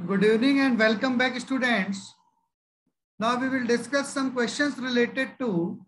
Good evening and welcome back, students. Now we will discuss some questions related to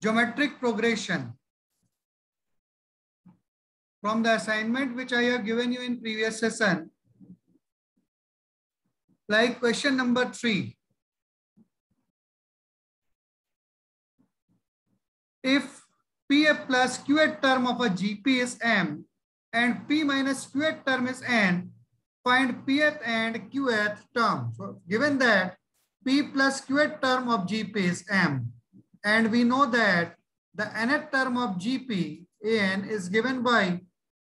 geometric progression from the assignment which I have given you in previous session. Like question number 3. If P plus Qth term of a GP is M and P minus Qth term is N, find Pth and Qth term. So given that P plus Qth term of GP is M and we know that the nth term of GP An is given by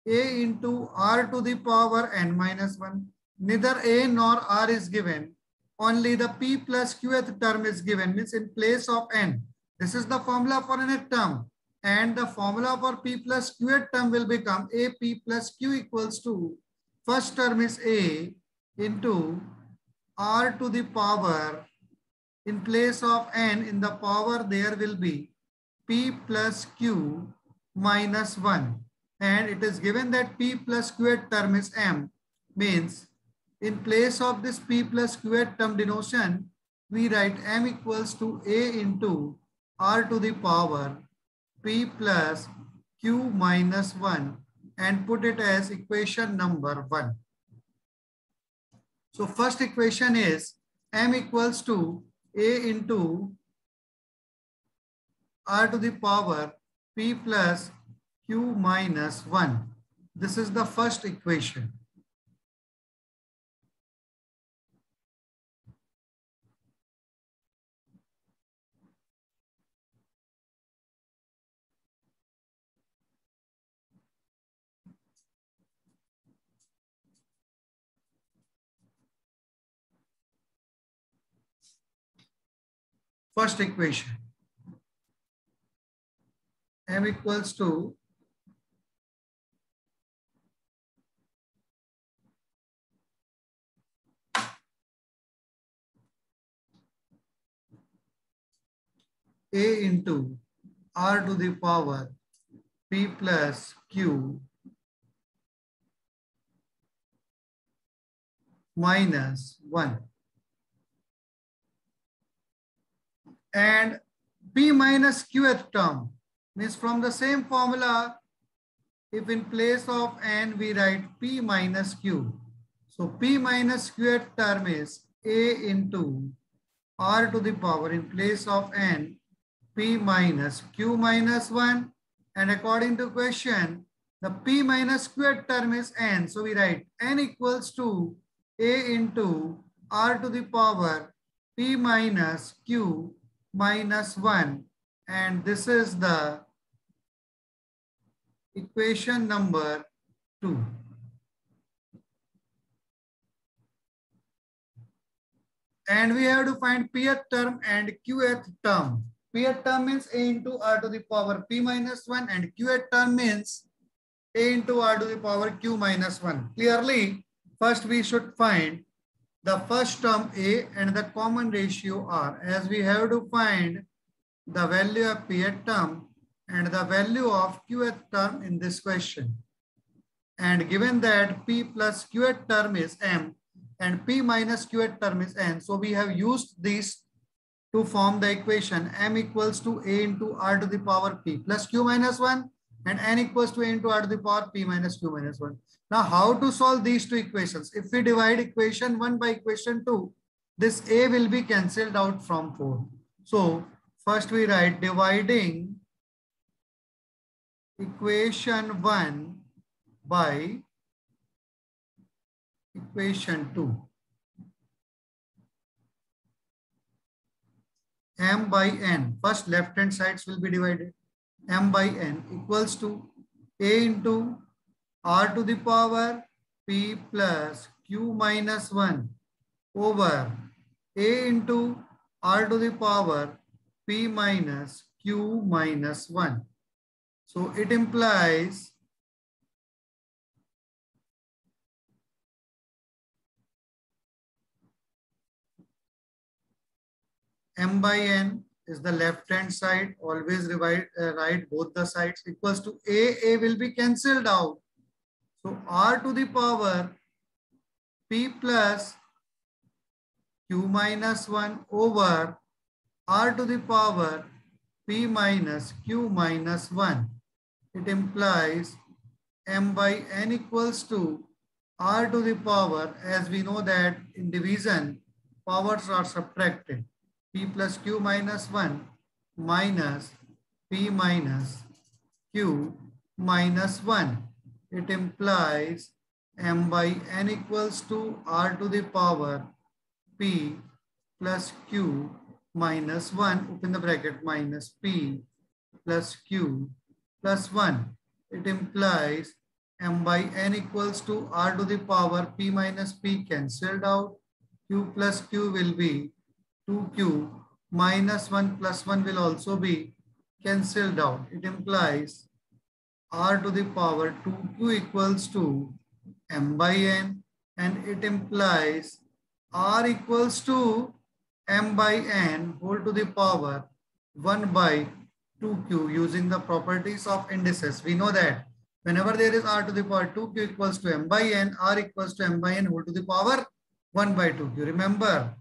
A into R to the power N minus 1. Neither A nor R is given. Only the P plus Qth term is given, means in place of N. This is the formula for nth term, and the formula for P plus Qth term will become AP plus Q equals to first term is A into R to the power, in place of N in the power there will be P plus Q minus 1, and it is given that P plus Qth term is M, means in place of this P plus Qth term denotation we write M equals to A into R to the power P plus Q minus 1 and put it as equation number 1. So first equation is M equals to A into R to the power P plus Q minus 1. This is the first equation. First equation, M equals to A into R to the power P plus Q minus 1. And P minus Qth term means from the same formula, if in place of N we write P minus Q. So P minus Qth term is A into R to the power, in place of N, P minus Q minus 1. And according to question, the P minus Qth term is N. So we write N equals to A into R to the power P minus Q minus 1, and this is the equation number 2. And we have to find Pth term and Qth term. Pth term means A into R to the power P minus 1 and Qth term means A into R to the power Q minus 1. Clearly, first we should find the first term A and the common ratio R, as we have to find the value of Pth term and the value of Qth term in this question. And given that P plus Qth term is M and P minus Qth term is N, so we have used these to form the equation M equals to A into R to the power P plus Q minus 1 and N equals to A into R to the power P minus Q minus 1. Now, how to solve these two equations? If we divide equation 1 by equation 2, this A will be cancelled out from 4. So, first we write dividing equation 1 by equation 2. M by N. First left hand sides will be divided. M by N equals to A into R to the power P plus Q minus 1 over A into R to the power P minus Q minus 1. So it implies M by N is the left hand side, always write both the sides, equals to A will be cancelled out. So R to the power p plus q minus 1 over r to the power p minus q minus 1. It implies m by n equals to r to the power, as we know that in division powers are subtracted, p plus q minus 1 minus p minus q minus 1. It implies m by n equals to r to the power p plus q minus 1, open the bracket, minus p plus q plus 1. It implies m by n equals to r to the power p minus p cancelled out. Q plus q will be 2q minus 1 plus 1 will also be cancelled out. It implies r to the power 2q equals to m by n, and it implies r equals to m by n whole to the power 1 by 2q. Using the properties of indices, we know that whenever there is r to the power 2q equals to m by n, r equals to m by n whole to the power 1 by 2q. Remember,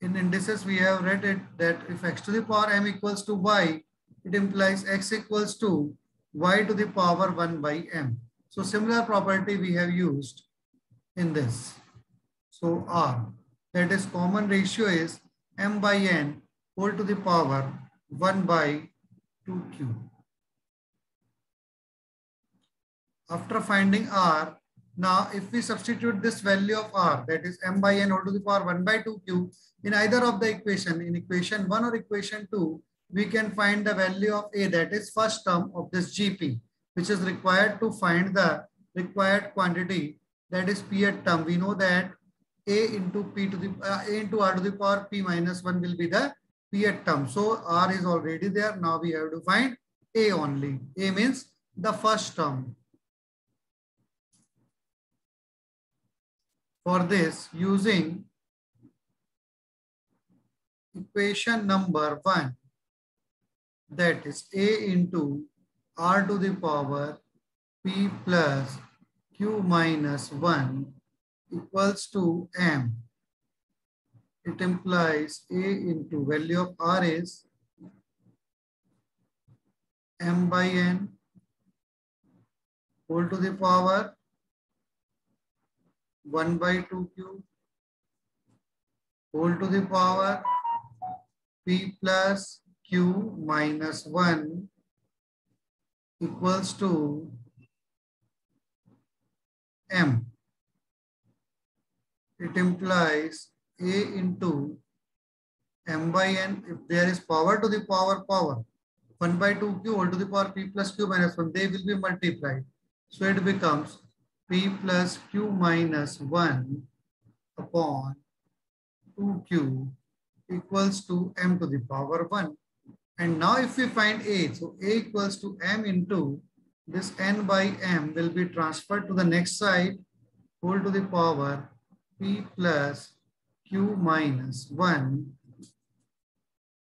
in indices we have read it that if x to the power m equals to y, it implies x equals to y to the power 1 by m. So similar property we have used in this. So r, that is common ratio is m by n whole to the power 1 by 2q. After finding r, now if we substitute this value of r, that is m by n whole to the power 1 by 2q, in either of the equation, in equation 1 or equation 2, we can find the value of a, that is first term of this GP, which is required to find the required quantity, that is pth term. We know that a into p to the a into r to the power p minus 1 will be the pth term. So r is already there. Now we have to find a only. A means the first term. For this, using equation number 1, that is a into r to the power p plus q minus 1 equals to m. It implies a into value of r is m by n whole to the power 1 by 2q whole to the power p plus q minus 1 equals to m. It implies a into m by n, if there is power to the power 1 by 2q whole to the power p plus q minus 1, they will be multiplied. So it becomes p plus q minus 1 upon 2q equals to m to the power 1. And now if we find a, so a equals to m into this n by m will be transferred to the next side, whole to the power p plus q minus 1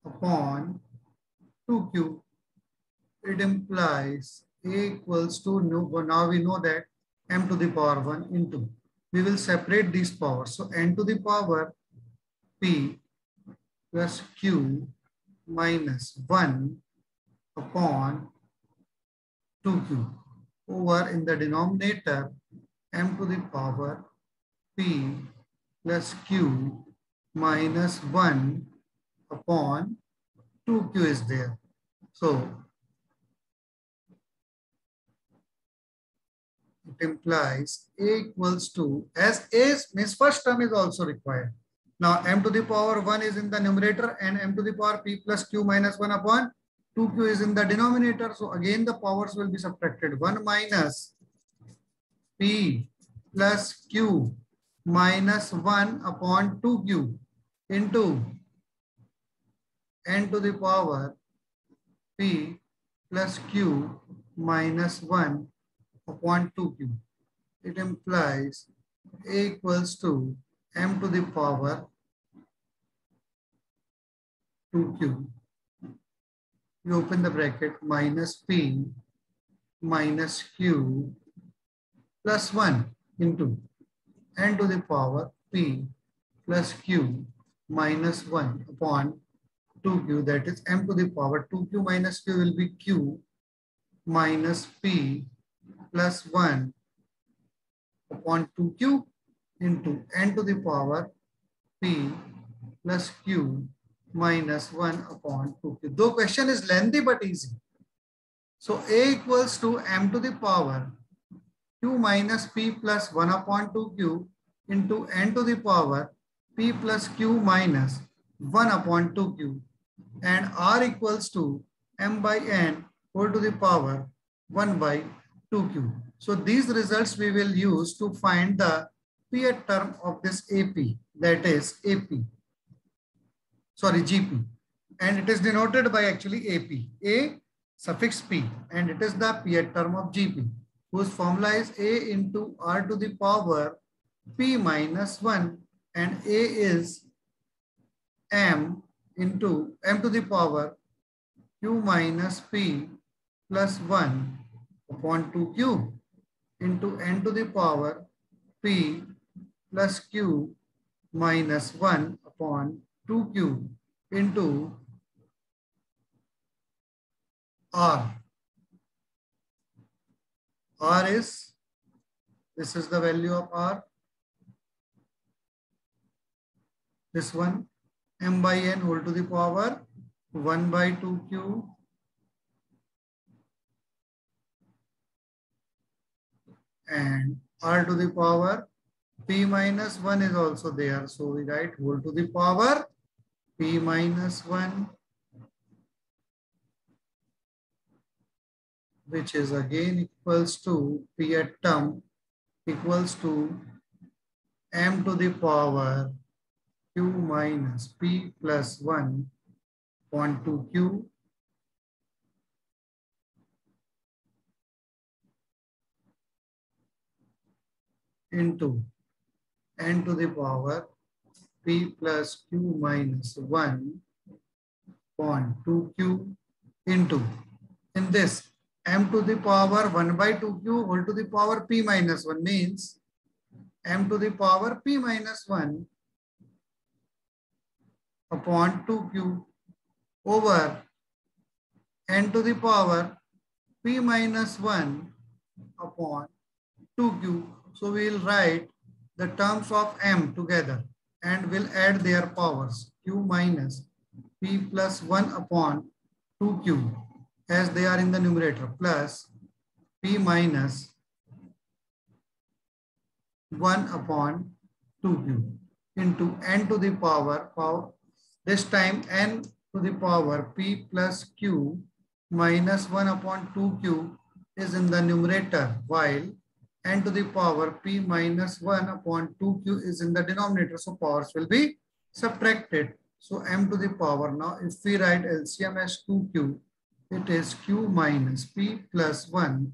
upon 2q. It implies a equals to, now we know that m to the power 1 into, we will separate these powers. So n to the power p plus q minus 1 upon 2q over in the denominator m to the power p plus q minus 1 upon 2q is there. So it implies a equals to, as a means first term is also required. Now m to the power 1 is in the numerator and m to the power p plus q minus 1 upon 2q is in the denominator. So again the powers will be subtracted. 1 minus p plus q minus 1 upon 2q into n to the power p plus q minus 1 upon 2q. It implies a equals to m to the power 2q. You open the bracket, minus p minus q plus 1 into n to the power p plus q minus 1 upon 2q, that is m to the power 2q minus q will be q minus p plus 1 upon 2q into n to the power p plus q minus 1 upon 2q. Though question is lengthy but easy. So a equals to m to the power q minus p plus 1 upon 2q into n to the power p plus q minus 1 upon 2q, and r equals to m by n whole to the power 1 by 2q. So these results we will use to find the pth term of this AP, that is GP, and it is denoted by actually AP, A suffix P, and it is the pth term of GP, whose formula is A into R to the power P minus 1, and A is M into M to the power Q minus P plus 1 upon 2Q into N to the power P plus Q minus 1 upon 2Q into R. R is, this is the value of R, this one, m by n whole to the power 1 by 2q and r to the power p minus 1 is also there. So we write whole to the power p minus 1, which is again equals to pth term equals to m to the power q minus p plus 1 upon 2q into n to the power p plus q minus 1 upon 2q into, in this, m to the power 1 by 2q whole to the power p minus 1 means m to the power p minus 1 upon 2q over n to the power p minus 1 upon 2q. So we will write the terms of m together and will add their powers, q minus p plus 1 upon 2q as they are in the numerator plus p minus 1 upon 2q into n to the power, this time n to the power p plus q minus 1 upon 2q is in the numerator, while n to the power p minus 1 upon 2q is in the denominator. So powers will be subtracted. So m to the power, now if we write LCM as 2q, it is q minus p plus 1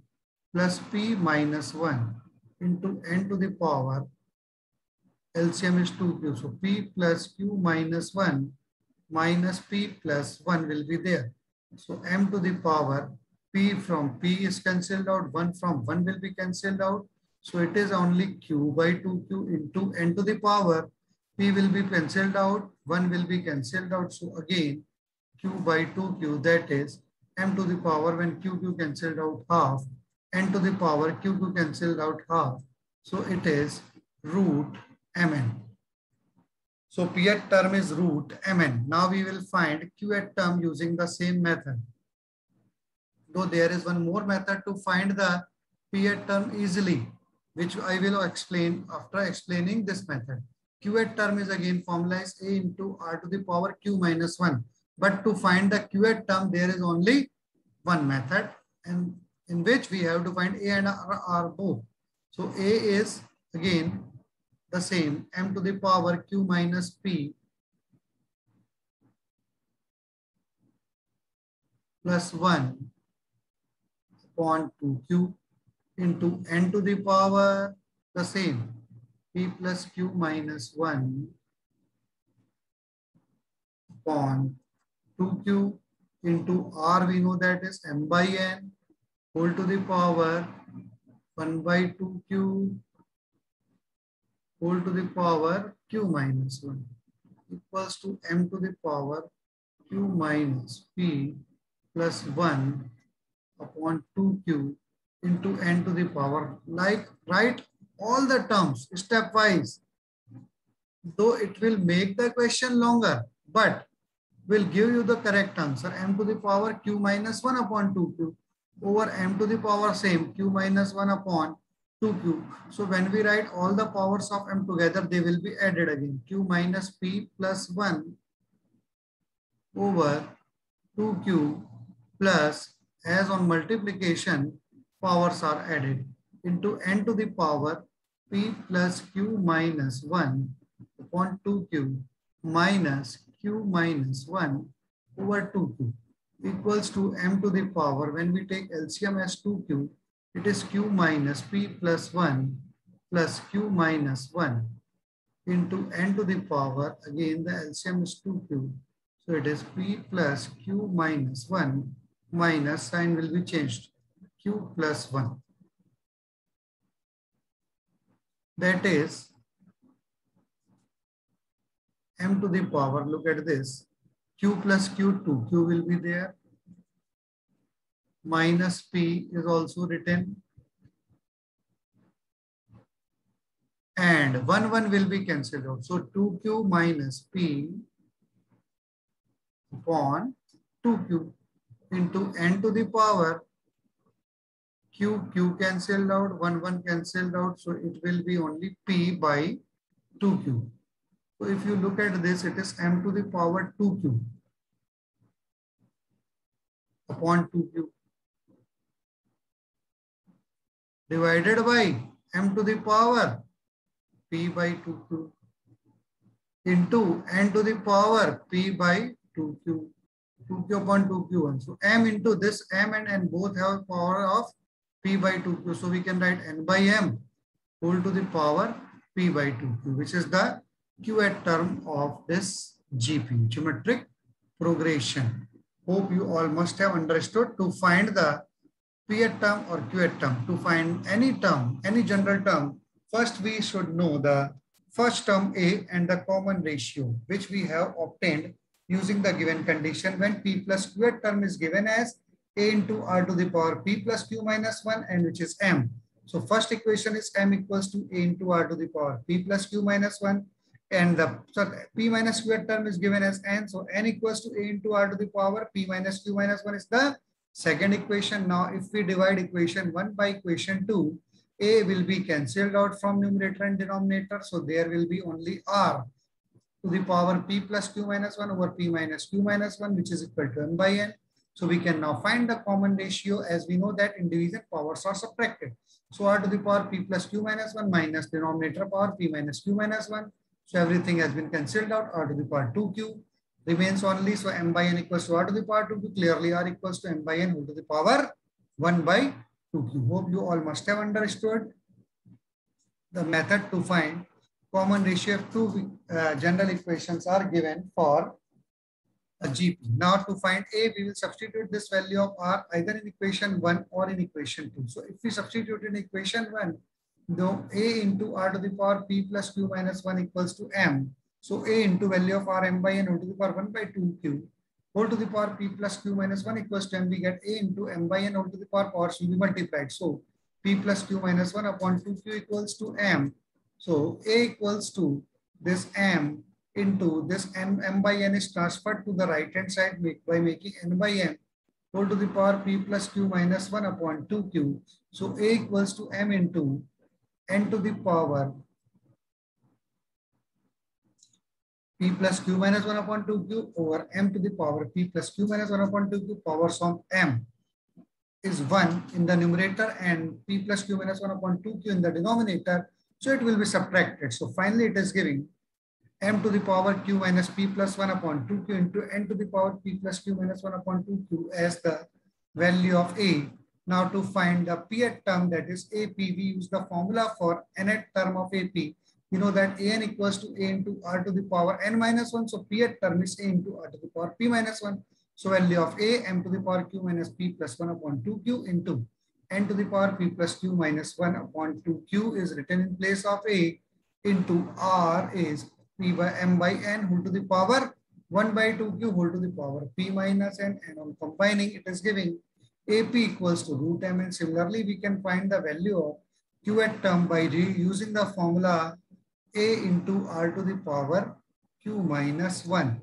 plus p minus 1 into n to the power, LCM is 2q. So p plus q minus 1 minus p plus 1 will be there. So m to the power, p from p is cancelled out, 1 from 1 will be cancelled out. So it is only q by 2q into n to the power, p will be cancelled out, 1 will be cancelled out. So again, q by 2q, that is m to the power, when q cancelled out half, n to the power q cancelled out half. So it is root mn. So pth term is root mn. Now we will find qth term using the same method. Though there is one more method to find the pth term easily, which I will explain after explaining this method. Qth term is again formula is a into r to the power q minus 1. But to find the qth term, there is only one method, and in which we have to find a and r both. So a is again the same, m to the power q minus p plus 1 upon 2q into n to the power the same, p plus q minus 1 upon 2q into r, we know that is m by n whole to the power 1 by 2q whole to the power q minus 1 equals to m to the power q minus p plus 1 upon 2q into n to the power. Like write all the terms stepwise, though it will make the question longer, but will give you the correct answer. M to the power q minus 1 upon 2q over m to the power same q minus 1 upon 2q. So when we write all the powers of m together, they will be added again. Q minus p plus 1 over 2q plus, as on multiplication, powers are added, into n to the power p plus q minus 1 upon 2q minus q minus 1 over 2q equals to m to the power, when we take LCM as 2q, it is q minus p plus 1 plus q minus 1 into n to the power, again the LCM is 2q. So it is p plus q minus 1 minus, sign will be changed, q plus 1. That is m to the power, look at this, q plus q2, q will be there, minus p is also written, and 1 will be cancelled out. So 2q minus p upon 2q into n to the power q cancelled out, 1 cancelled out, so it will be only p by 2q. So if you look at this, it is m to the power 2q upon 2q divided by m to the power p by 2q into n to the power p by 2q, 2q upon 2q1. So m into this, m and n both have power of p by 2q. So we can write n by m whole to the power p by 2q, which is the qth term of this GP, geometric progression. Hope you all must have understood. To find the pth term or qth term, to find any term, any general term, first we should know the first term A and the common ratio, which we have obtained using the given condition when p plus qth term is given as a into r to the power p plus q minus 1, and which is m. So first equation is m equals to a into r to the power p plus q minus 1, and the p minus q term is given as n. So n equals to a into r to the power p minus q minus 1 is the second equation. Now if we divide equation 1 by equation 2, a will be cancelled out from numerator and denominator. So there will be only r to the power p plus q minus 1 over p minus q minus 1, which is equal to m by n. So we can now find the common ratio, as we know that in division powers are subtracted. So r to the power p plus q minus 1 minus denominator power p minus q minus 1. So everything has been cancelled out. R to the power 2q remains only. So m by n equals to r to the power 2q. Clearly r equals to m by n whole to the power 1 by 2q. Hope you all must have understood the method to find common ratio of two general equations are given for a GP. Now to find A, we will substitute this value of R either in equation 1 or in equation 2. So if we substitute in equation 1, though A into R to the power P plus Q minus 1 equals to M. So A into value of R M by N whole to the power 1 by 2Q whole to the power P plus Q minus 1 equals to M. We get A into M by N whole to the power powers will be multiplied. So P plus Q minus 1 upon 2Q equals to M. So A equals to this M into this M by N is transferred to the right hand side by making N by N whole to the power P plus Q minus 1 upon 2Q. So A equals to M into N to the power P plus Q minus 1 upon 2Q over M to the power P plus Q minus 1 upon 2Q. Powers of M is 1 in the numerator and P plus Q minus 1 upon 2Q in the denominator. So it will be subtracted. So finally it is giving M to the power Q minus P plus 1 upon 2Q into N to the power P plus Q minus 1 upon 2Q as the value of A. Now to find the pth term, that is AP, we use the formula for nth term of AP. You know that An equals to A into R to the power N minus 1. So pth term is A into R to the power P minus 1. So value of A, M to the power Q minus P plus 1 upon 2Q into N to the power P plus Q minus 1 upon 2Q is written in place of A into R is P by M by N whole to the power 1 by 2Q whole to the power P minus N, and on combining it is giving AP equals to root M, and similarly we can find the value of Q at term by using the formula A into R to the power Q minus 1.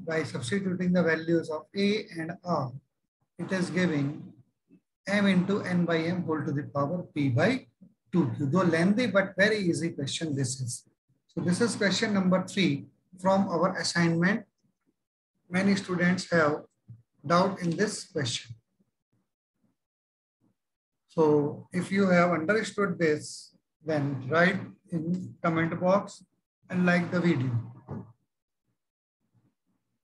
By substituting the values of A and R, it is giving M into N by M whole to the power P by 2Q. Though lengthy but very easy question this is. So this is question number 3 from our assignment. Many students have doubt in this question. So if you have understood this, then write in comment box and like the video.